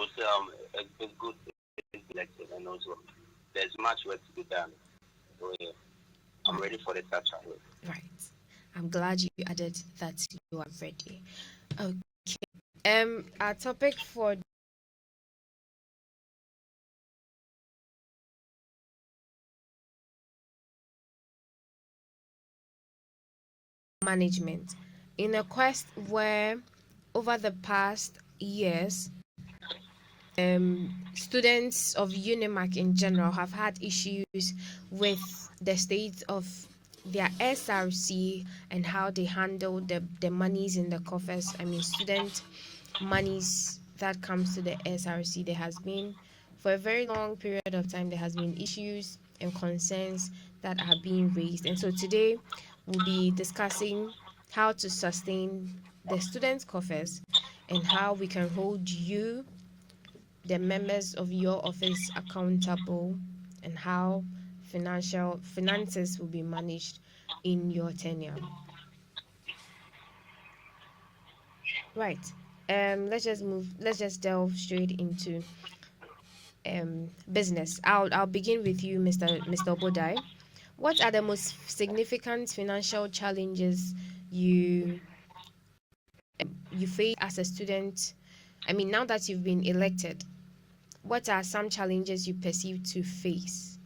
would say it's good, it's elected, and also there's much work to be done. So yeah, I'm ready for the touch. Right. I'm glad you added that you are ready. Okay. Our topic for management. In a quest where over the past years, students of UNIMAC in general have had issues with the state of their SRC and how they handle the monies in the coffers. I mean, student monies that comes to the SRC. There has been, for a very long period of time, there has been issues and concerns that are being raised. And so today we'll be discussing how to sustain the students' coffers and how we can hold you, the members of your office, accountable, and how finances will be managed in your tenure. Right. Let's just delve straight into business. I'll begin with you, Mr. Bodai. What are the most significant financial challenges you you face as a student? I mean, now that you've been elected, what are some challenges you perceive to face?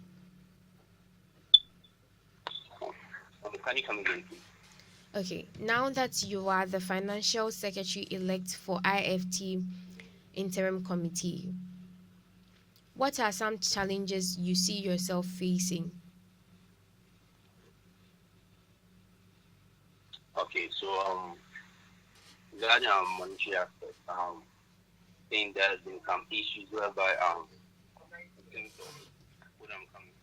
Can you come again, please? Okay, now that you are the financial secretary elect for IFT interim committee, what are some challenges you see yourself facing? Okay, so regarding monetary aspect, think there's been some issues whereby in terms of what I'm coming.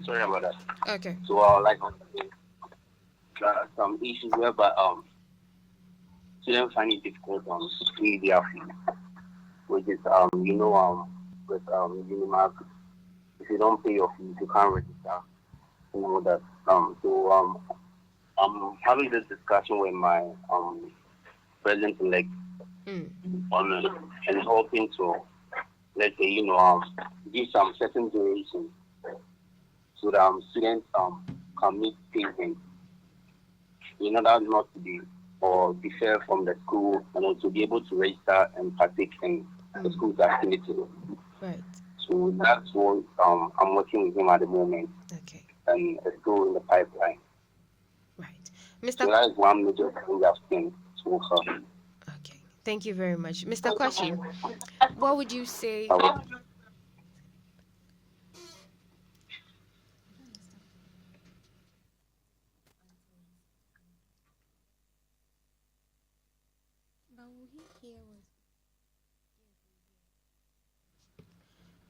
Sorry about that. Okay. So like some issues whereby students find it difficult to pay their fees, which is with UNIMAC, if you don't pay your fees you can't register, you know that. So I'm having this discussion with my president elect on and hoping to, let's say, give some certain duration so that students can meet payment in order not to be or differ from the school and also be able to register and partake in the school's activity. Right. So that's what I'm working with him at the moment. Okay. And it's still in the pipeline. Right. Mr. So that is one major thing I've seen so far. Okay. Thank you very much. Mr. Kwashi, what would you say?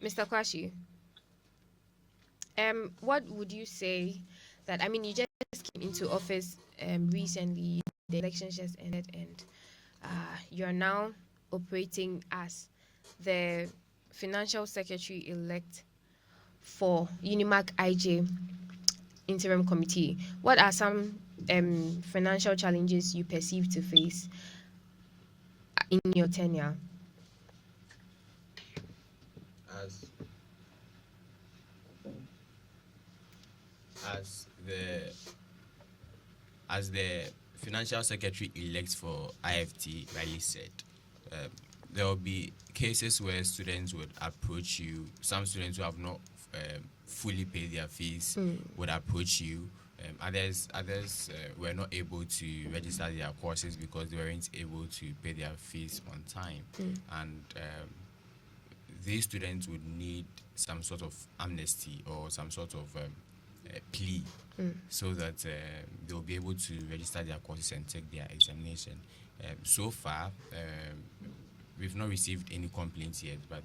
Mr. Kwashi, what would you say that, I mean, you just came into office recently, the election just ended, and you're now operating as the financial secretary elect for UNIMAC IJ interim committee. What are some financial challenges you perceive to face in your tenure? As the financial secretary elect for IFT rightly said, there will be cases where students would approach you. Some students who have not fully paid their fees would approach you. Others were not able to register their courses because they weren't able to pay their fees on time. And these students would need some sort of amnesty or some sort of plea so that they'll be able to register their courses and take their examination. So far, we've not received any complaints yet, but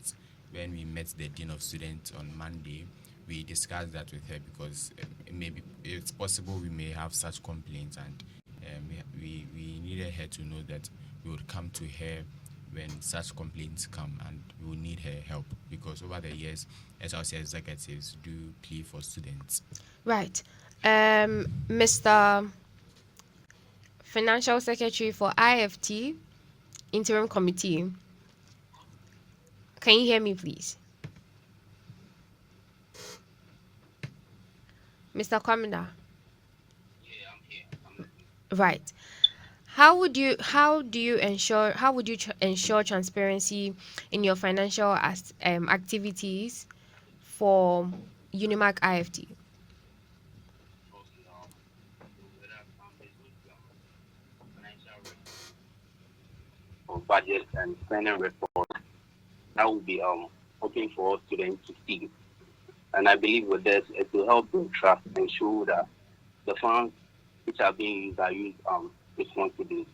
when we met the Dean of Students on Monday, we discussed that with her because it's possible we may have such complaints, and we needed her to know that we would come to her when such complaints come, and we will need her help because over the years, SRC executives do plea for students. Right. Mr. Financial Secretary for IFT Interim Committee, can you hear me, please? Mr. Kwamina. Yeah, I'm here. I'm listening. Right. How would you ensure transparency in your financial activities for Unimac IFT? Okay, with that, there's going to be financial report or budget and spending report that will be open for all students to see. And I believe with this, it will help build trust and show that the funds which are being used are used responsibly.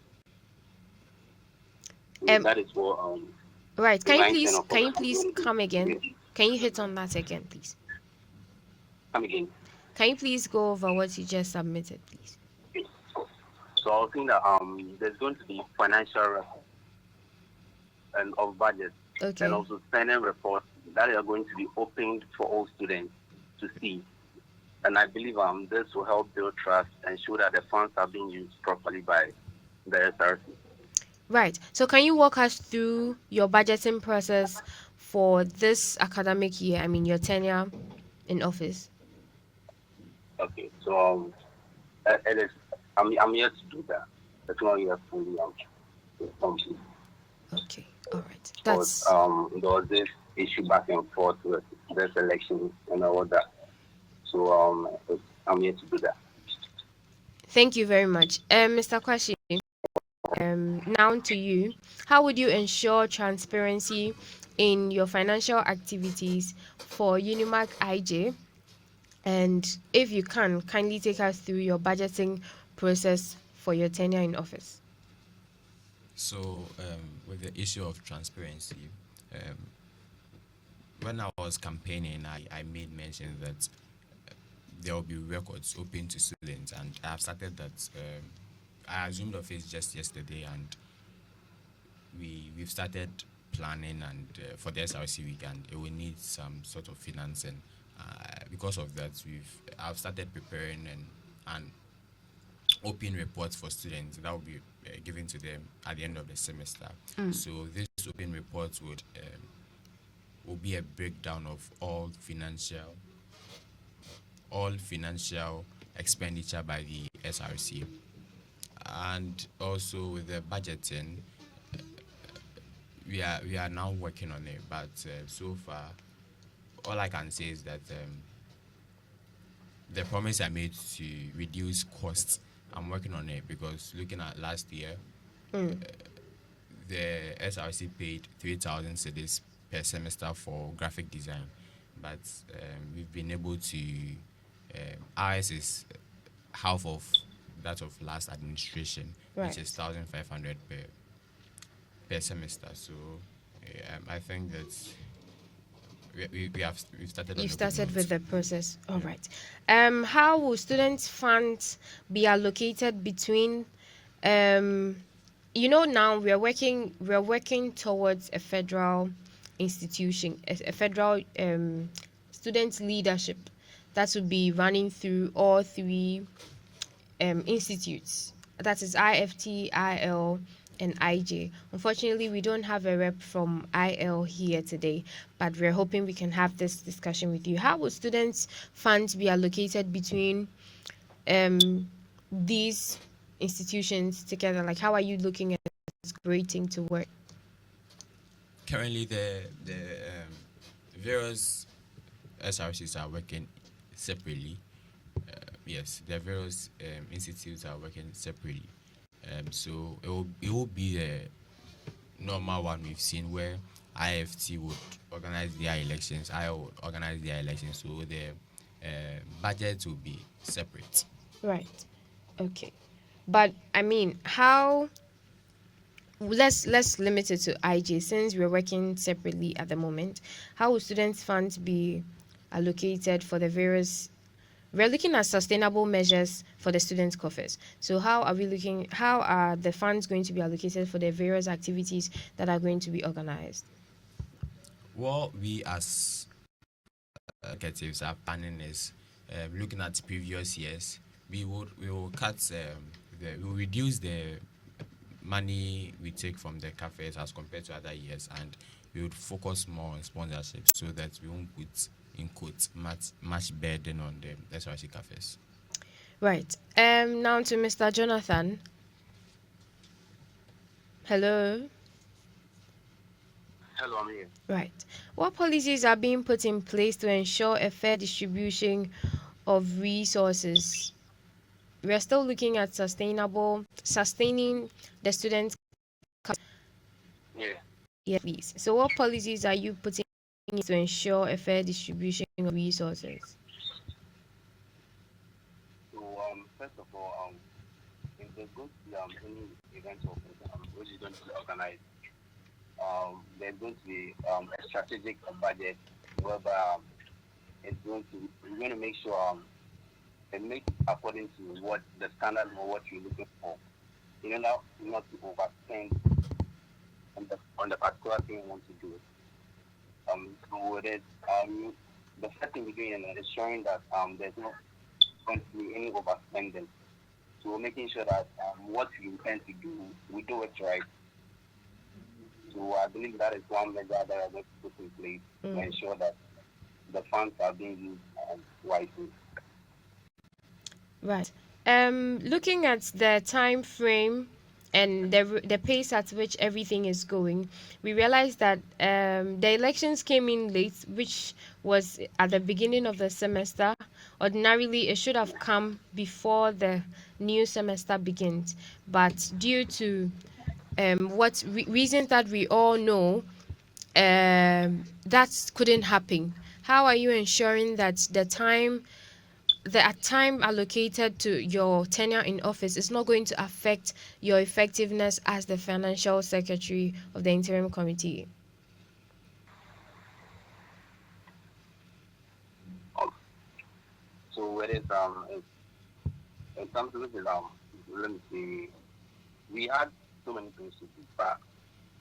So Um, that is what right. the mindset of Can us you is please going to come again? be. Can you hit on that again, please? Come again. Can you please go over what you just submitted, please? So I was saying that there's going to be financial report and of budget and Okay. also spending reports that are going to be opened for all students to see. And I believe this will help build trust and show that the funds are being used properly by the SRC. Right. So can you walk us through your budgeting process for this academic year? I mean, your tenure in office. Okay, so it is. I'm here to do that. It's not yet fully complete. Okay. All right. But That's there was this issue back and forth with this election and all that. So I'm here to do that. Thank you very much. Mr. Kwashi, now to you. How would you ensure transparency in your financial activities for Unimac IJ? And if you can, kindly take us through your budgeting process for your tenure in office. So, with the issue of transparency, um, when I was campaigning, I made mention that there will be records open to students, and I have started that. I assumed office just yesterday, and we've started planning, and for the SRC week, and it will need some sort of financing. Because of that, I've started preparing and open reports for students that will be given to them at the end of the semester. So this open report will be a breakdown of all financial expenditure by the SRC, and also with the budgeting. We are now working on it, but so far, all I can say is that the promise I made to reduce costs, I'm working on it, because looking at last year, the SRC paid 3,000 cedis per semester for graphic design, but we've been able to. Ours is half of that of last administration, Right. which is 1,500 per semester. So I think that we've started. You've on a good started note. with the process. All Yeah. right. How will students' funds be allocated between now we're working towards a federal institution, a federal student leadership that will be running through all three institutes. That is IFT, IL, and IJ. Unfortunately, we don't have a rep from IL here today, but we're hoping we can have this discussion with you. How will students' funds be allocated between these institutions together? Like, how are you looking at this grading to work? Currently, the various SRCs are working separately. Yes, the various institutes are working separately. So it will be the normal one we've seen, where IFT would organize their elections, I would organize their elections. So the budget will be separate. Right. Okay. But I mean, how let's limit it to IJ since we're working separately at the moment. How will students' funds be allocated for the various? We're looking at sustainable measures for the students' coffers. So how are the funds going to be allocated for the various activities that are going to be organized? What we as executives are planning is looking at previous years, we will cut we will reduce the money we take from the cafes as compared to other years, and we would focus more on sponsorship so that we won't put in quotes much burden on the SRC cafes. Right. Now to Mr. Jonathan. Hello. Hello, I'm here. Right. What policies are being put in place to ensure a fair distribution of resources? We are still looking at sustaining the students. Yeah. Yeah, please. So, what policies are you putting in to ensure a fair distribution of resources? So, first of all, if there's going to be any event which is going to be organized, there's going to be a strategic budget whereby we're going to make sure it makes according to what the standard or what you're looking for. You know, not to overspend on the particular thing you want to do. So it is the first thing we're doing is ensuring that there's not going to be any overspending. So we're making sure that what we intend to do, we do it right. So I believe that is one measure that I going to put in place to ensure that the funds are being used wisely. Right. Looking at the time frame and the pace at which everything is going, we realized that the elections came in late, which was at the beginning of the semester. Ordinarily, it should have come before the new semester begins, but due to reasons that we all know, that couldn't happen. How are you ensuring that the time allocated to your tenure in office is not going to affect your effectiveness as the financial secretary of the interim committee? So it is in terms of this, let me see, we had so many things to do, but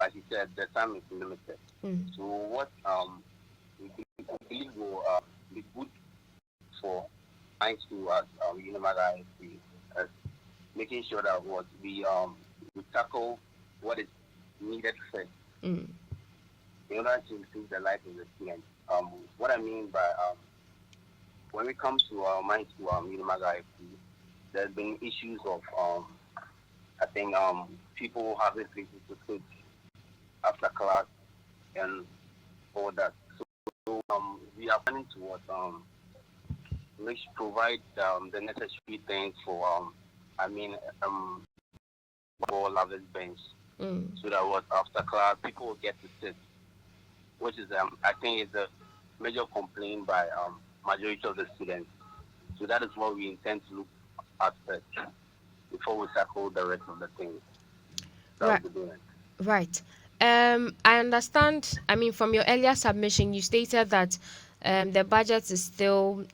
as you said, the time is limited. So what we believe will be good for science to us, Unimaga is making sure that what we tackle what is needed first in order to improve the life of the students. What I mean by when it comes to our minds to Unimaga, there's been issues of I think people having places to sit after class and all that. So we are planning towards provide the necessary things for for lovers bench, so that what after class people will get to sit, which is I think is a major complaint by majority of the students. So that is what we intend to look at first before we tackle the rest of the things that we'll be doing. Right. I understand. I mean, from your earlier submission, you stated that the budget is still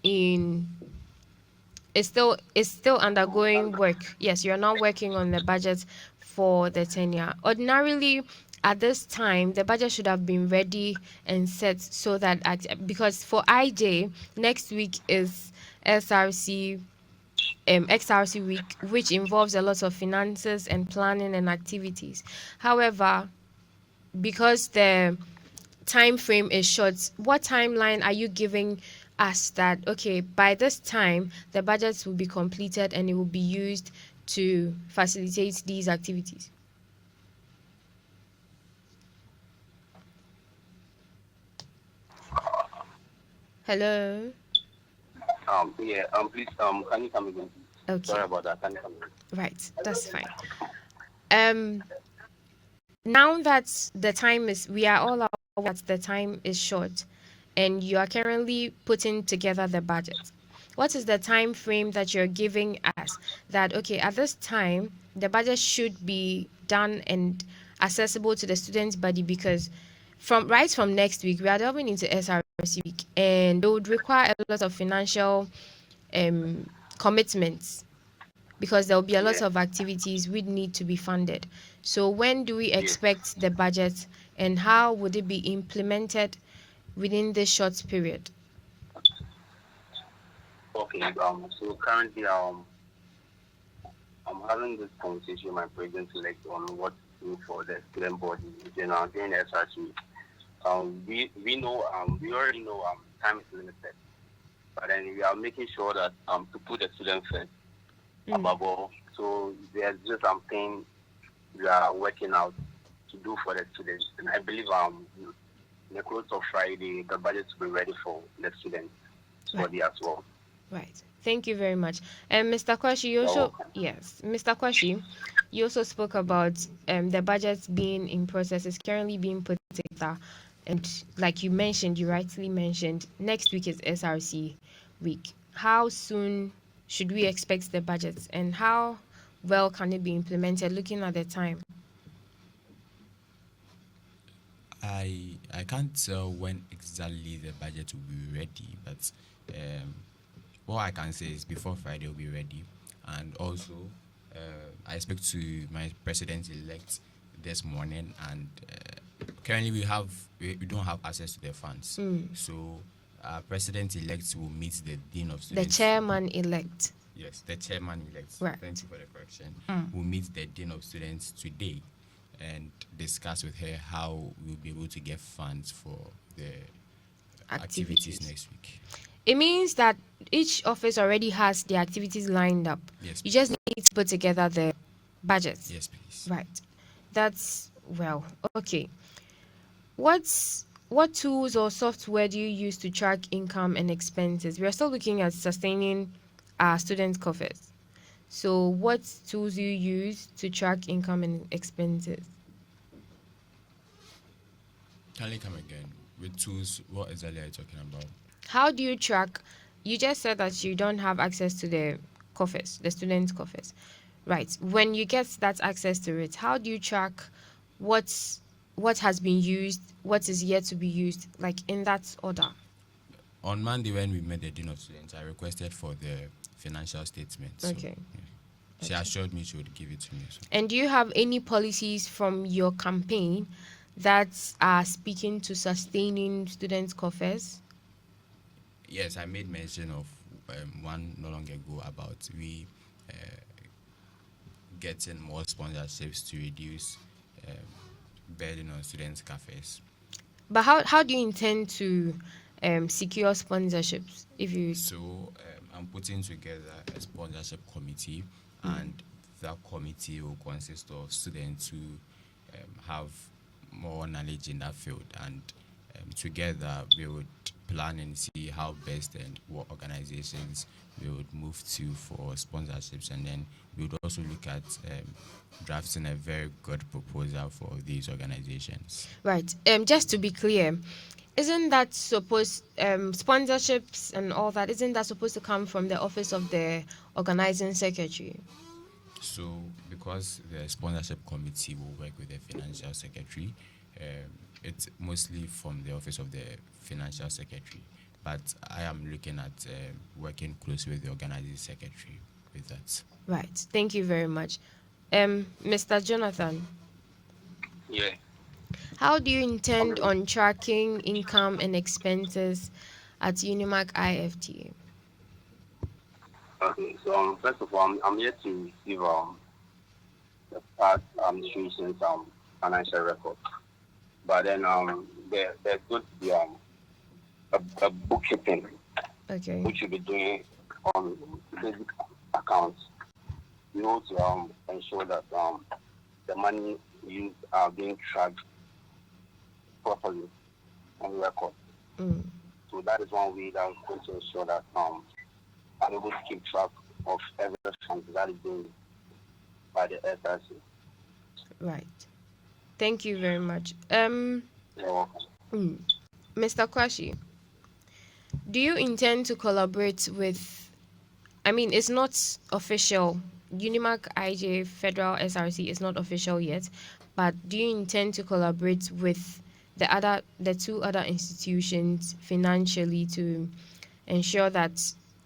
undergoing work. Yes, you're not working on the budget for the tenure. Ordinarily, at this time, the budget should have been ready and set so that because for IJ next week is SRC XRC week, which involves a lot of finances and planning and activities. However, because the time frame is short, what timeline are you giving us that okay, by this time the budgets will be completed and it will be used to facilitate these activities? Hello. Please, can you come again? Okay. Sorry about that. Can you come again? Right, that's fine. Now that we are all aware that the time is short, and you are currently putting together the budget. What is the time frame that you're giving us that okay, at this time the budget should be done and accessible to the students' body, because from next week we are delving into SRC week and it would require a lot of financial commitments because there will be a lot of activities which need to be funded. So when do we expect the budget and how would it be implemented within this short period? Okay. Okay. So currently, I'm having this conversation with my president elect on what to do for the student body, during SRC. We know, we already know, time is limited, but then we are making sure that to put the student first above all. So there's just something we are working out to do for the students, and I believe in the close of Friday the budget will be ready for the students body as well. Right. Thank you very much. And Mr. Kwashi, you also, yes, Mr. Kwashi, you also spoke about the budget being in process, is currently being put together. And like you mentioned, you rightly mentioned, next week is SRC week. How soon should we expect the budget, and how well can it be implemented looking at the time? I can't tell when exactly the budget will be ready, but what I can say is before Friday will be ready, and also I spoke to my president-elect this morning, and currently we don't have access to the funds, so our president-elect will meet the dean of The students. chairman-elect. Yes, the chairman-elect. Right. Thank you for the correction. Will meet the dean of students today and discuss with her how we'll be able to get funds for the activities next week. It means that each office already has the activities lined up. Yes. You just need to put together the budget. Yes, please. Right. That's well. Okay. What tools or software do you use to track income and expenses? We are still looking at sustaining our student coffers. So what tools do you use to track income and expenses? Can you come again? With tools, what exactly are you talking about? How do you track? You just said that you don't have access to the coffers, the student coffers. Right. When you get that access to it, how do you track what has been used, what is yet to be used, like in that order? On Monday, when we met the dean of students, I requested for the financial statement. So, Okay. yeah. She assured me she would give it to me. So. And do you have any policies from your campaign that are speaking to sustaining students' coffers? Yes, I made mention of one not long ago about we getting more sponsorships to reduce burden on students' cafes. But how do you intend to secure sponsorships? So I'm putting together a sponsorship committee, and that committee will consist of students who have more knowledge in that field, and together we would plan and see how best and what organizations we would move to for sponsorships, and then we would also look at drafting a very good proposal for these organizations. Right. Just to be clear, isn't that supposed sponsorships and all that? Isn't that supposed to come from the office of the organizing secretary? So, because the sponsorship committee will work with the financial secretary, it's mostly from the office of the financial secretary. But I am looking at working closely with the organizing secretary with that. Right. Thank you very much. Mr. Jonathan. Yeah. How do you intend on tracking income and expenses at Unimac IFTA? Okay. So first of all, I'm here to receive the past administration's financial record, but then there's going to be a bookkeeping, Okay. which you'll be doing on basic accounts. You know, to ensure that the money used are being tracked properly on record. So that is one way that I'm going to ensure that I'm able to keep track of everything that is being by the SRC. Right. Thank you very much. You're welcome. Mr. Kwashi, do you intend to collaborate with, it's not official, Unimac IJ Federal SRC is not official yet, but do you intend to collaborate with the two other institutions financially to ensure that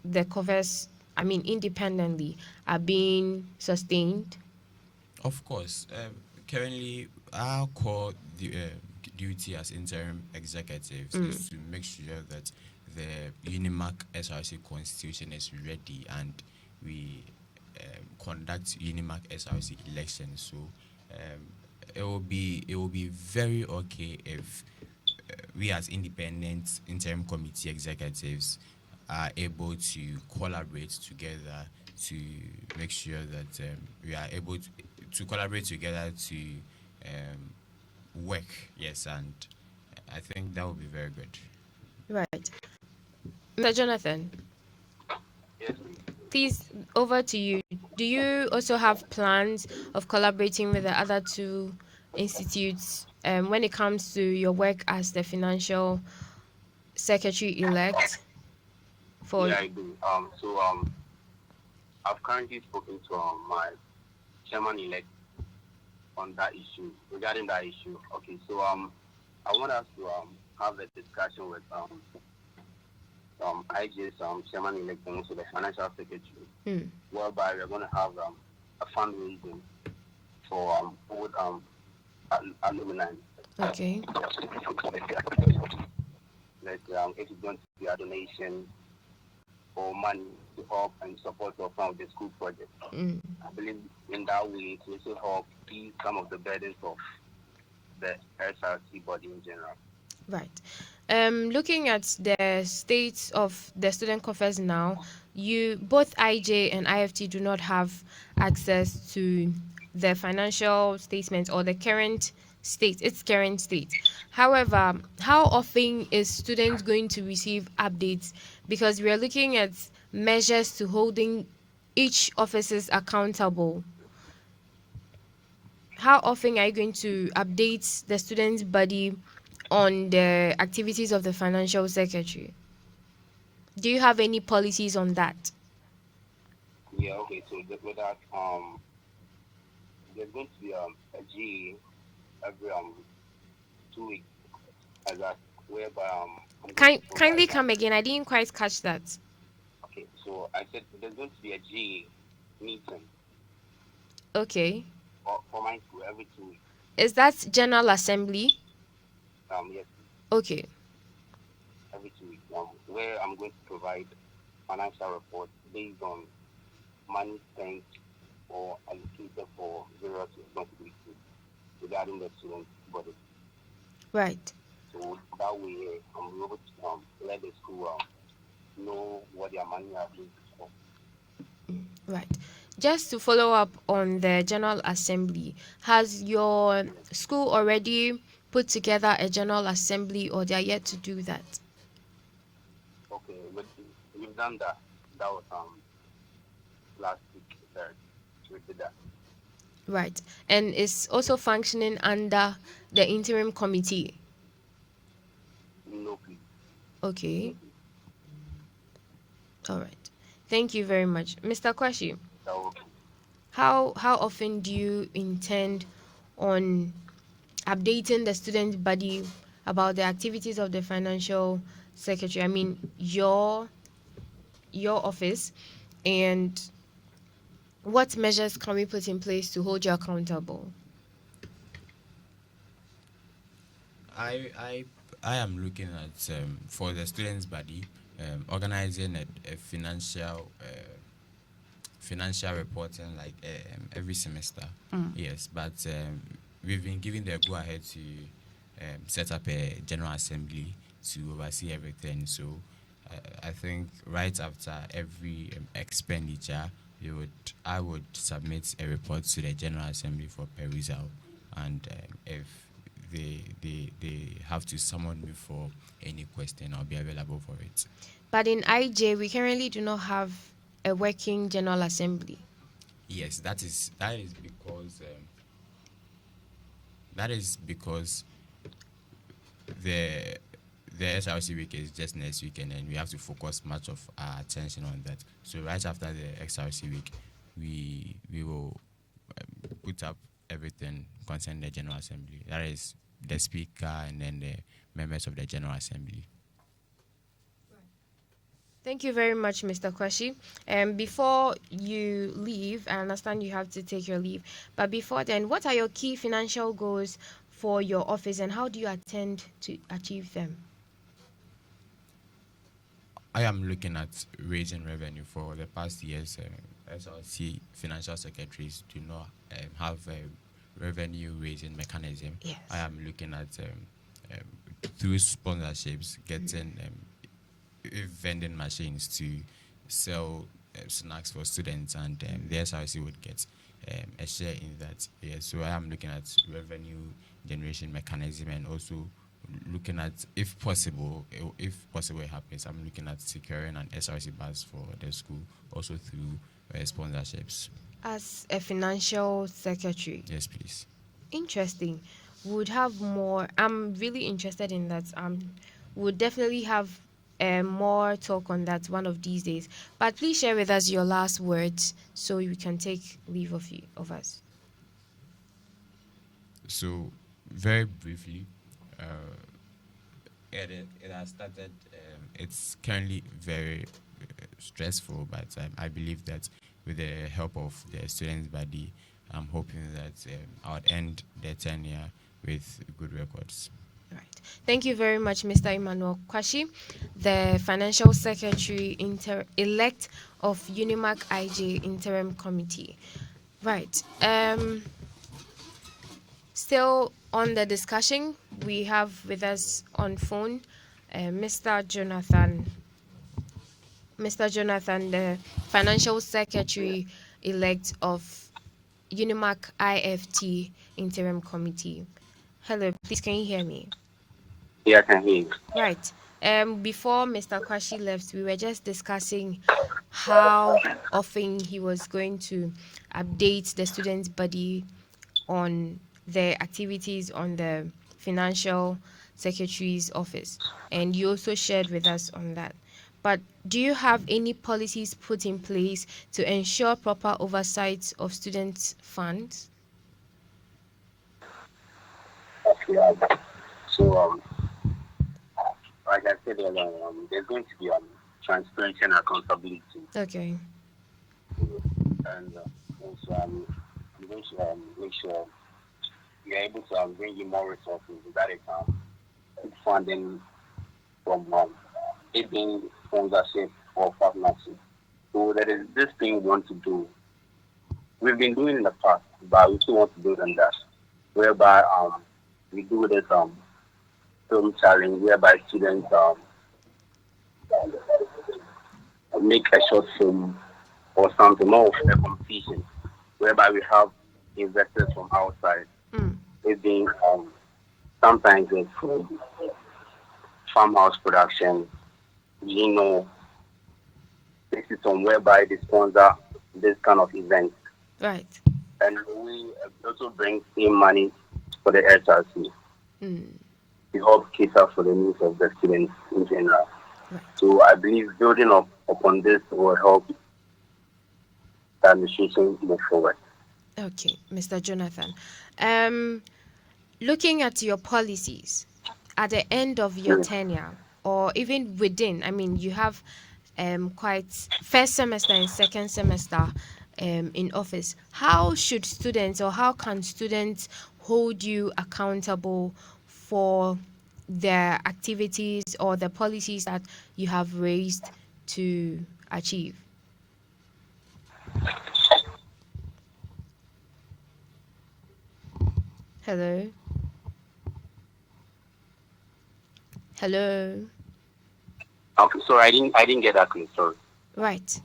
the covers, independently, are being sustained? Of course. Currently, our core duty as interim executives is to make sure that the Unimac SRC constitution is ready and we conduct Unimac SRC elections. So it will be very okay if we as independent interim committee executives are able to collaborate together to make sure that we are able to collaborate together to work. Yes, and I think that would be very good. Right. Mr. Jonathan, Yes, please, over to you. Do you also have plans of collaborating with the other two institutes when it comes to your work as the financial secretary elect for? yeah, I do. I've currently spoken to my chairman-elect on that issue, regarding that issue. Okay, so I want us to have a discussion with IJ's chairman-elect and also the financial secretary, whereby we're going to have a fundraising for old alumni. Okay. Like if it's going to be a donation or money to help and support of some of the school projects. I believe in that way it will also help ease some of the burdens of the SRC body in general. Right. Looking at the states of the student coffers now, you both IJ and IFT do not have access to the financial statements or the current state, its current state. However, how often is students going to receive updates? Because we are looking at measures to holding each officers accountable. How often are you going to update the students' body on the activities of the financial secretary? Do you have any policies on that? Yeah, okay, so with that, there's going to be a G every 2 weeks as that, whereby I'm going to Kindly provide come again. I didn't quite catch that. Okay, so I said there's going to be a G meeting Okay. for my school every 2 weeks. Is that General Assembly? Yes, Okay. every 2 weeks, where I'm going to provide financial reports based on money spent or allocated for various responsibilities regarding the student body. Right. So that way, I'm able to let the school know what their money are being used for. Right. Just to follow up on the General Assembly, has your school already put together a General Assembly or they are yet to do that? Okay, but we've done that. That was last week, third. We did that. Right. And it's also functioning under the interim committee. No, please. Okay. All right. Thank you very much. Mr. Kwashi, So, how often do you intend on updating the student body about the activities of the financial secretary? I mean, your office, and what measures can we put in place to hold you accountable? I am looking at for the students' body organizing a financial reporting like every semester. Yes, but we've been given the go ahead to set up a general assembly to oversee everything. So I think right after every expenditure, I would submit a report to the general assembly for perusal, and if they have to summon me for any question, I'll be available for it. But in IJ, we currently do not have a working General Assembly. Yes, that is because the SRC week is just next weekend, and we have to focus much of our attention on that. So right after the SRC week, we will put up everything concerning the General Assembly. That is the Speaker and then the members of the General Assembly. Thank you very much, Mr. Kwashi. Before you leave, I understand you have to take your leave. But before then, what are your key financial goals for your office and how do you intend to achieve them? I am looking at raising revenue for the past years. SLC financial secretaries do not have a revenue raising mechanism. I Yes. am looking at through sponsorships getting vending machines to sell snacks for students, and the SRC would get a share in that. Yeah, so I am looking at revenue generation mechanism, and also looking at, if possible it happens, I'm looking at securing an SRC bus for the school, also through sponsorships. As a financial secretary, Yes, please. interesting. Would have more. I'm really interested in that. Would definitely have more talk on that one of these days. But please share with us your last words so we can take leave of you of us. So, very briefly, uh, it has started. It's currently very stressful, but I believe that with the help of the students' body, I'm hoping that I would end the tenure with good records. Right. Thank you very much, Mr. Emmanuel Kwashi, the Financial Secretary elect of Unimac IJ Interim Committee. Right. Still on the discussion, we have with us on phone Mr. Jonathan. Mr. Jonathan, the Financial Secretary elect of Unimac IFT Interim Committee. Hello, please can you hear me? Yeah, I can hear you. Right. Before Mr. Kwashi left, we were just discussing how often he was going to update the student's body on the activities on the financial secretary's office. And you also shared with us on that. But do you have any policies put in place to ensure proper oversight of students' funds? Yeah. So, like I said earlier, there's going to be transparency and accountability, Okay. and also I'm going to make sure we are able to bring in more resources so that it can keep funding from it being sponsorship or partnership. So there is this thing we want to do. We've been doing in the past, but we still want to do it on that, whereby we do this film challenge whereby students make a short film or something more of a competition, whereby we have investors from outside. Mm. It being sometimes it's farmhouse production, you know, this is on whereby they sponsor this kind of event. Right. And we also bring in money for the SRC Mm. to help cater for the needs of the students in general. Right. So I believe building up upon this will help the administration move forward. Okay, Mr. Jonathan. Um, Looking at your policies at the end of your Mm. tenure, or even within, I mean, you have quite first semester and second semester in office. How should students, or how can students hold you accountable for their activities or the policies that you have raised to achieve? Hello? Hello? Okay, sorry, I didn't get that clear. Sorry. Right.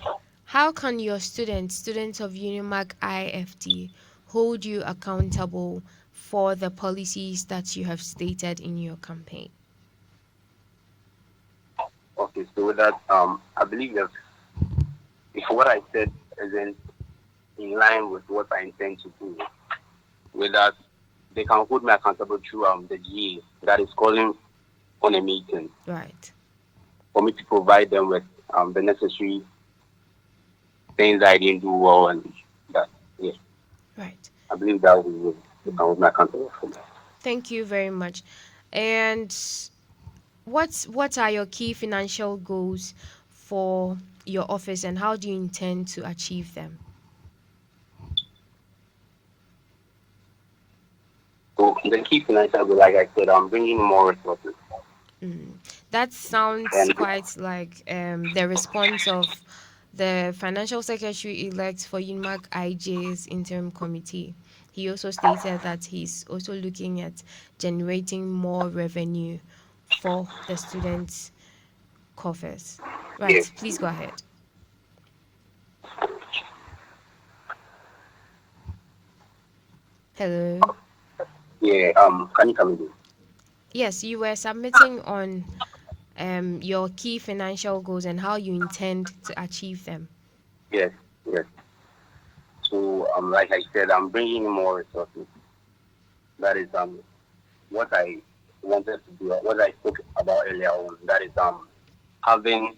How can your students of Unimac IFT, hold you accountable for the policies that you have stated in your campaign? Okay, so with that, I believe that if what I said isn't in line with what I intend to do, with that, they can hold me accountable through the GA that is calling on a meeting Right. for me to provide them with the necessary things I didn't do well, and that, yes, Right. I believe that we will they can hold me accountable for that. Thank you very much. And what are your key financial goals for your office, and how do you intend to achieve them? So the key financial goal, like I said, I'm bringing more resources. Mm. That sounds And quite like the response of the financial secretary elect for UNIMAC IJ's interim committee. He also stated that he's also looking at generating more revenue for the students' coffers. yeah, Right, please go ahead. Hello. yeah. Can you come in? Yes, you were submitting on your key financial goals and how you intend to achieve them. Yes, yes. So like I said, I'm bringing more resources. That is what I wanted to do. What I spoke about earlier on. That is having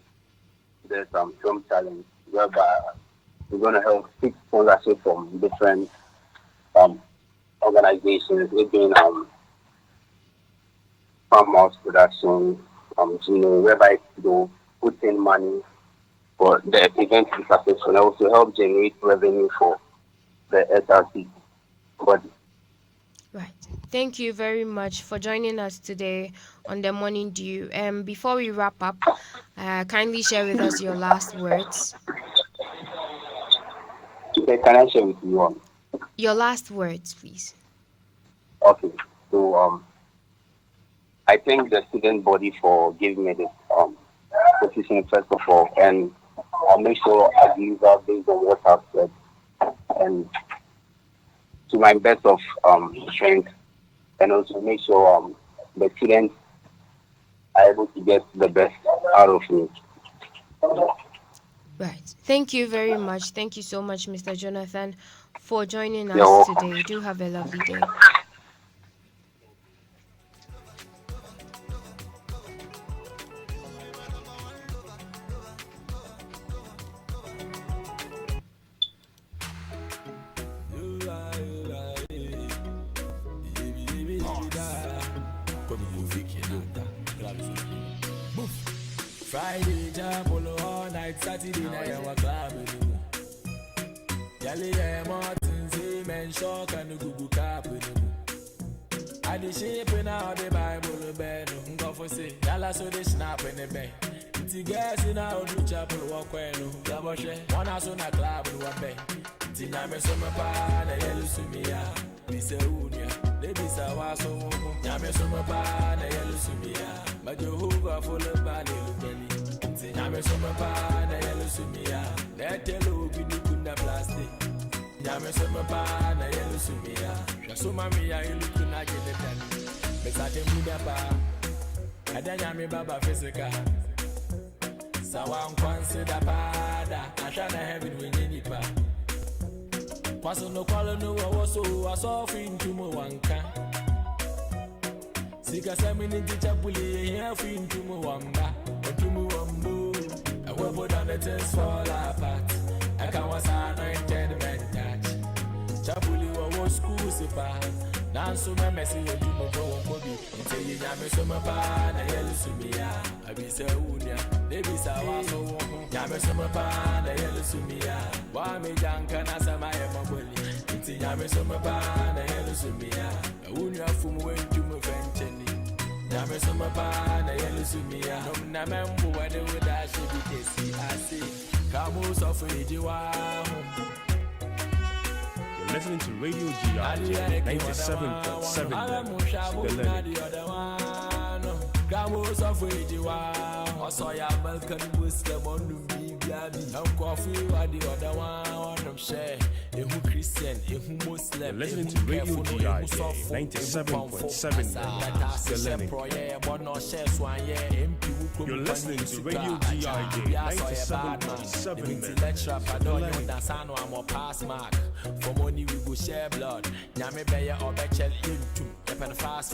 this film challenge whereby we're going to help seek sponsorship from different um organizations. It being farmhouse production, whereby you put in money for the event to be successful and also help generate revenue for the SRC body. Right. Thank you very much for joining us today on the Morning Dew. Before we wrap up, kindly share with us your last words. Okay, can I share with you on? Your last words, please. Okay, so I thank the student body for giving me this position first of all, and I'll make sure I deliver based on what I've said and to my best of strength, and also make sure the students are able to get the best out of me. Right. Thank you very much. Thank you so much, Mr. Jonathan, for joining You're us welcome. today. Do have a lovely day. Friday jam all night, Saturday night I'm a club. Yali Martin say men shock and Google cap. I the shape in all the Bible bed. Go for say Yala so they snap in the bed. Ti guys in our do chapel walk when Gaboshe. One house on a club in one bed. Tina me so my pa na yellow sumia. Be say unia. They be sa wa so mo. Nyame so my pa na yellow sumia. But Jehovah full of body belly. Nyame so my pa na yellow sumia. Let yellow be the kunda plastic. Nyame so my pa na yellow sumia. So mami ya iluku na jene tani. Besa te muda pa. Ada nyame baba physical. Sawa nkwansi da pada. Asha na heaven wenye nipa. Kwaso no kwalo no waso asofi ntumo wanka. Sika semini tichapuli here fi ntumo wamba. Ntumo wambo. I will put down the things fall apart. I can't was anointed men touch. Chapuli was school sipa. Nanso me messy you do mo go kobi. Until you nyame so my pa na yelu sumia. I be say unia. They be sa wa so wo. Nyame so my pa na yelu sumia. Wa me janka na sama e maboli. Until nyame so my pa na yelu sumia. Unia fum wen to mo fencheni. Nyame so my pa na yelu sumia. Nom na membo wa de wo da shi bi kesi ase. Kamu so fiji wa. Listening to Radio GIJ 97.7 Christian, Muslim. Listening to Radio GIJ 97.7 You're listening to Radio GIJ 97.7 For money we go share blood. Nyame beye obechel into. Yepen fast.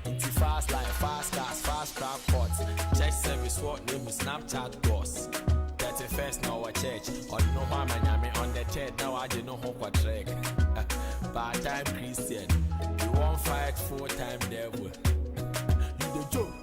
Into fast life, fast cars, fast crowd courts. Church service what name Snapchat boss. 31st now a church. Or no harm nyame on the third. Now I don't know how to track. Part-time Christian. You won't fight full-time devil. You the joke.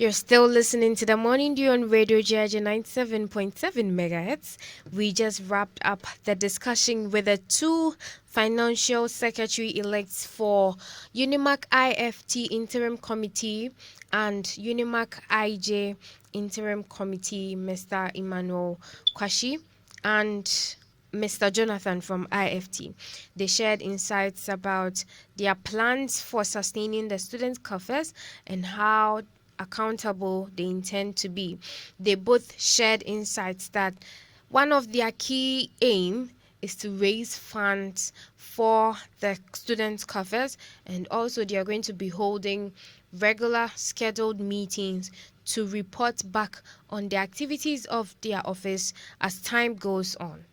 You're still listening to the Morning Dew on Radio GIJ 97.7 megahertz. We just wrapped up the discussion with the two financial secretary elects for Unimac IFT Interim Committee and Unimac IJ Interim Committee, Mr. Emmanuel Kwashi and Mr. Jonathan from IFT. They shared insights about their plans for sustaining the student coffers and how accountable they intend to be. They both shared insights that one of their key aim is to raise funds for the students' coffers, and also they are going to be holding regular scheduled meetings to report back on the activities of their office as time goes on.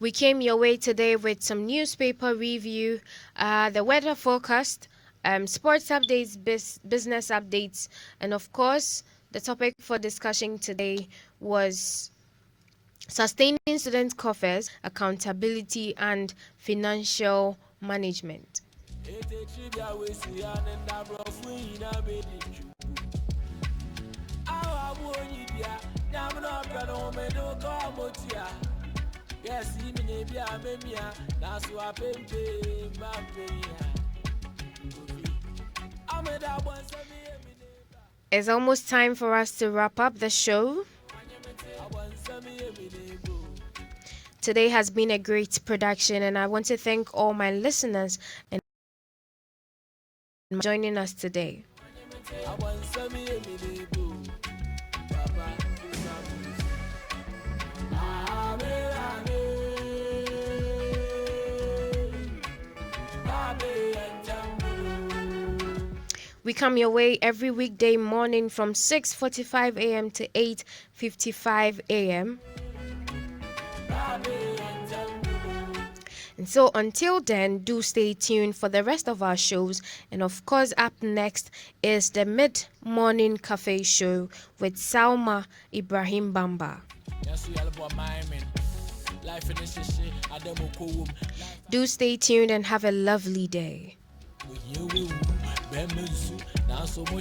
We came your way today with some newspaper review, the weather forecast, sports updates, business updates, and of course, the topic for discussion today was sustaining student coffers, accountability, and financial management. It's almost time for us to wrap up the show. Today has been a great production, and I want to thank all my listeners and joining us today. We come your way every weekday morning from 6:45 a.m. to 8:55 a.m. And so until then, do stay tuned for the rest of our shows. And of course, up next is the Mid-Morning Cafe Show with Salma Ibrahim Bamba. Do stay tuned and have a lovely day.